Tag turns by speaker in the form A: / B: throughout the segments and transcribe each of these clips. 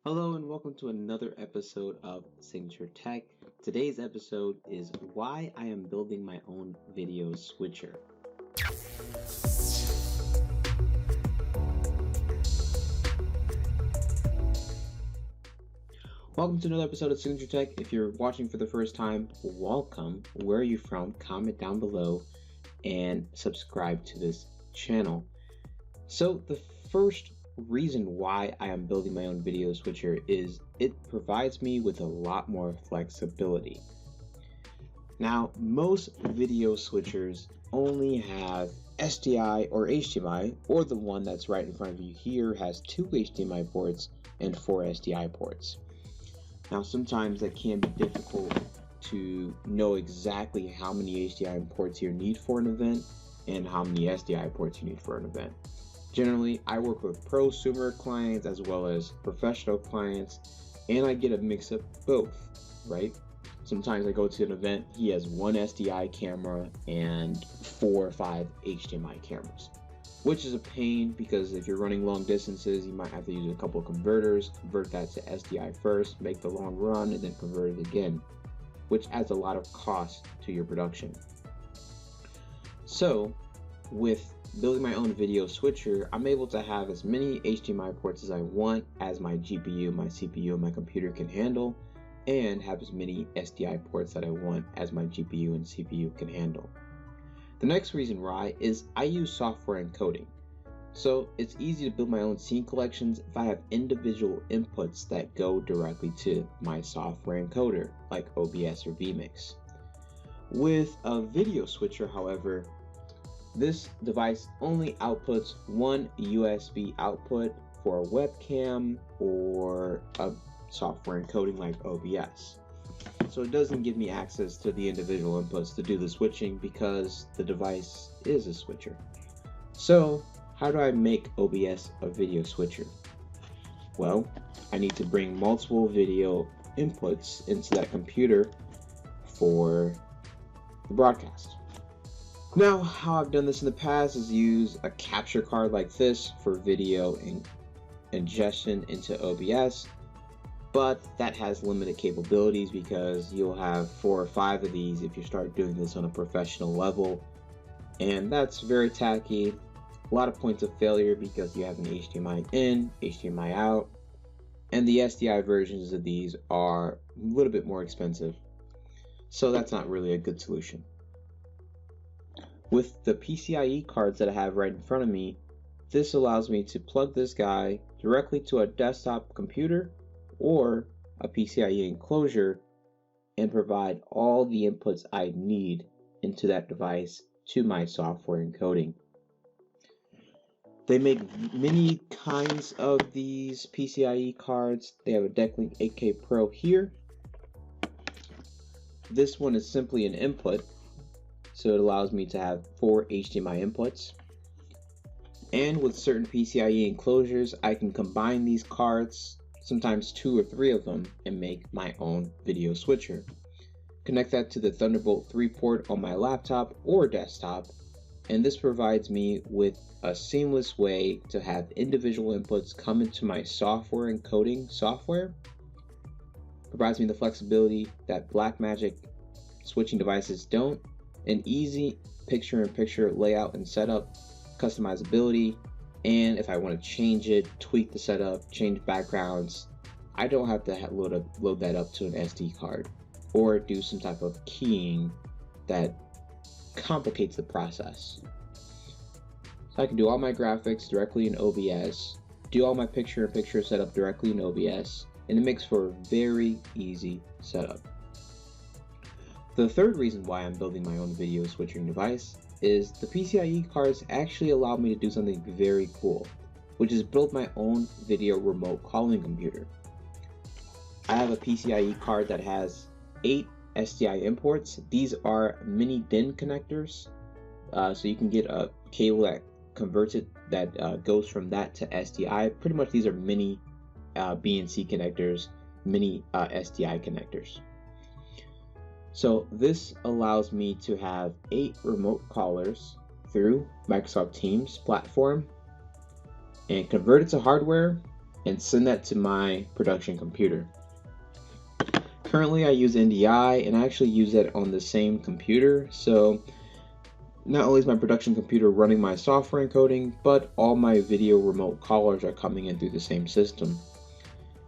A: Hello and welcome to another episode of Signature Tech. Today's episode is why I am building my own video switcher. Welcome to another episode of Signature Tech. If you're watching for the first time, welcome. Where are you from? Comment down below and subscribe to this channel. So the first reason why I am building my own video switcher is it provides me with a lot more flexibility. Now, most video switchers only have SDI or HDMI, or the one that's right in front of you here has 2 HDMI ports and 4 SDI ports. Now, sometimes that can be difficult to know exactly how many HDMI ports you need for an event and how many SDI ports you need for an event. Generally, I work with prosumer clients as well as professional clients, and I get a mix of both, right? Sometimes I go to an event, he has 1 SDI camera and 4 or 5 HDMI cameras, which is a pain because if you're running long distances, you might have to use a couple of converters, convert that to SDI first, make the long run, and then convert it again, which adds a lot of cost to your production. So, with building my own video switcher, I'm able to have as many HDMI ports as I want as my GPU, my CPU, and my computer can handle, and have as many SDI ports that I want as my GPU and CPU can handle. The next reason why is I use software encoding. So it's easy to build my own scene collections if I have individual inputs that go directly to my software encoder, like OBS or vMix. With a video switcher, however, this device only outputs one USB output for a webcam or a software encoding like OBS. So it doesn't give me access to the individual inputs to do the switching because the device is a switcher. So how do I make OBS a video switcher? Well, I need to bring multiple video inputs into that computer for the broadcast. Now, how I've done this in the past is use a capture card like this for video ingestion into OBS, but that has limited capabilities because you'll have 4 or 5 of these if you start doing this on a professional level, and that's very tacky. A lot of points of failure because you have an HDMI in, HDMI out, and the SDI versions of these are a little bit more expensive, so that's not really a good solution. With the PCIe cards that I have right in front of me, this allows me to plug this guy directly to a desktop computer or a PCIe enclosure and provide all the inputs I need into that device to my software encoding. They make many kinds of these PCIe cards. They have a Decklink 8K Pro here. This one is simply an input, so it allows me to have 4 HDMI inputs. And with certain PCIe enclosures, I can combine these cards, sometimes 2 or 3 of them, and make my own video switcher. Connect that to the Thunderbolt 3 port on my laptop or desktop, and this provides me with a seamless way to have individual inputs come into my software encoding software. Provides me the flexibility that Blackmagic switching devices don't. An easy picture-in-picture layout and setup, customizability, and if I want to change it, tweak the setup, change backgrounds, I don't have to load that up to an SD card or do some type of keying that complicates the process. So I can do all my graphics directly in OBS, do all my picture-in-picture setup directly in OBS, and it makes for a very easy setup. The third reason why I'm building my own video switching device is the PCIe cards actually allow me to do something very cool, which is build my own video remote calling computer. I have a PCIe card that has 8 SDI imports. These are mini DIN connectors, so you can get a cable that converts it, that goes from that to SDI. Pretty much these are mini BNC connectors, mini SDI connectors. So this allows me to have 8 remote callers through Microsoft Teams platform and convert it to hardware and send that to my production computer. Currently I use NDI, and I actually use that on the same computer, so not only is my production computer running my software encoding, but all my video remote callers are coming in through the same system.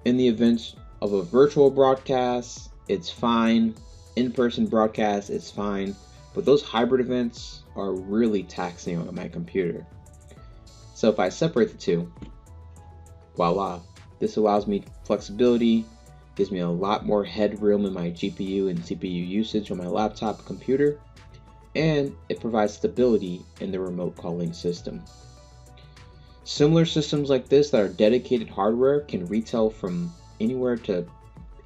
A: In the event of a virtual broadcast, it's fine. In-person broadcast, it's fine. But those hybrid events are really taxing on my computer. So if I separate the two, voila, this allows me flexibility, gives me a lot more headroom in my GPU and CPU usage on my laptop computer, and it provides stability in the remote calling system. Similar systems like this that are dedicated hardware can retail from anywhere to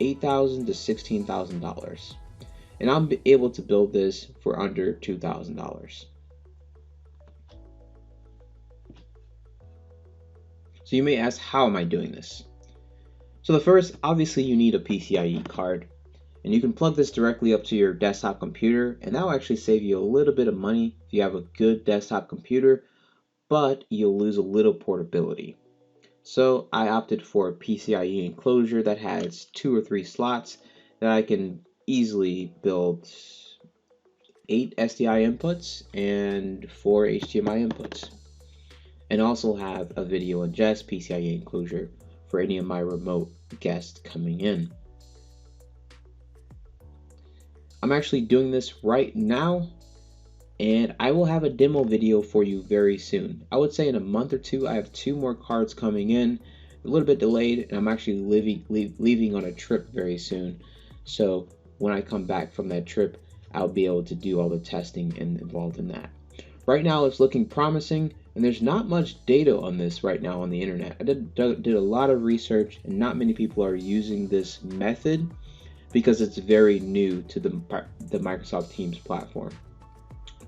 A: $8,000 to $16,000. And I'm able to build this for under $2,000. So you may ask, how am I doing this? So the first, obviously you need a PCIe card. And you can plug this directly up to your desktop computer, and that will actually save you a little bit of money if you have a good desktop computer, but you'll lose a little portability. So I opted for a PCIe enclosure that has 2 or 3 slots that I can easily build 8 SDI inputs and 4 HDMI inputs. And also have a video ingest PCIe enclosure for any of my remote guests coming in. I'm actually doing this right now, and I will have a demo video for you very soon. I would say in a month or two. I have 2 more cards coming in, a little bit delayed, and I'm actually leaving on a trip very soon. So when I come back from that trip, I'll be able to do all the testing and involved in that. Right now it's looking promising, and there's not much data on this right now on the internet. I did a lot of research, and not many people are using this method because it's very new to the Microsoft Teams platform.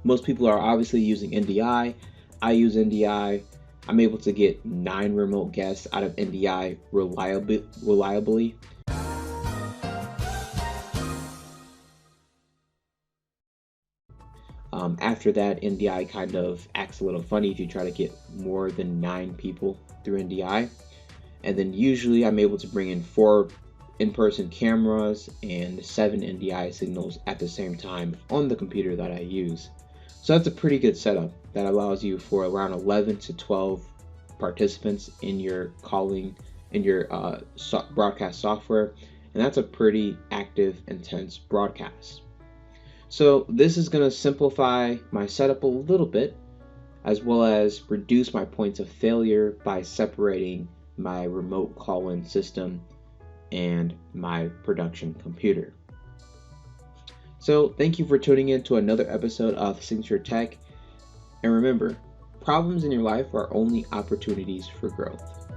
A: Most people are obviously using NDI. I use NDI. I'm able to get 9 remote guests out of NDI reliably. After that, NDI kind of acts a little funny if you try to get more than 9 people through NDI. And then usually I'm able to bring in 4 in-person cameras and 7 NDI signals at the same time on the computer that I use. So that's a pretty good setup that allows you for around 11 to 12 participants in your broadcast software, and that's a pretty active, intense broadcast. So this is going to simplify my setup a little bit, as well as reduce my points of failure by separating my remote call-in system and my production computer. So thank you for tuning in to another episode of Signature Tech. And remember, problems in your life are only opportunities for growth.